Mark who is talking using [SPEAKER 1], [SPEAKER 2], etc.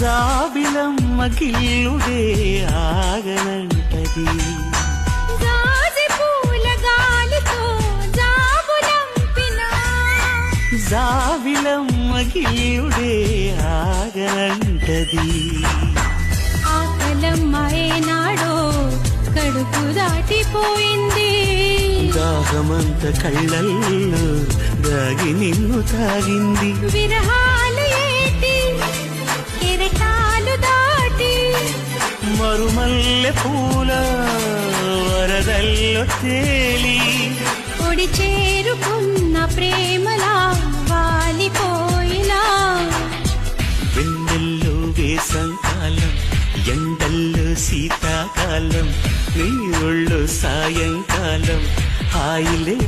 [SPEAKER 1] జాబిలమ్మ గిల్లుడే ఆగనంటది.
[SPEAKER 2] జాజి పూల గాలితో జాబులంపినా
[SPEAKER 1] జాబిలమ్మ గిల్లుడే ఆగనంటది.
[SPEAKER 2] ఆకలమ్మ ఏనాడో కడుపు దాటిపోయింది.
[SPEAKER 1] దాహమంత కళ్ళల్లో దాగి నిన్ను తాగింది.
[SPEAKER 2] విరహాలు ఏటి కెరటాలు దాటి
[SPEAKER 1] మరుమల్లె పూల వరదల్లో తేలి
[SPEAKER 2] ఒడి చేరుకున్న ప్రేమలా వాలిపోయినా
[SPEAKER 1] వెన్నెల్లో వేసంకాలం, ఎండల్లో శీతాకాలం, నీ ఒళ్ళు సాయంకాలం హాయిలే.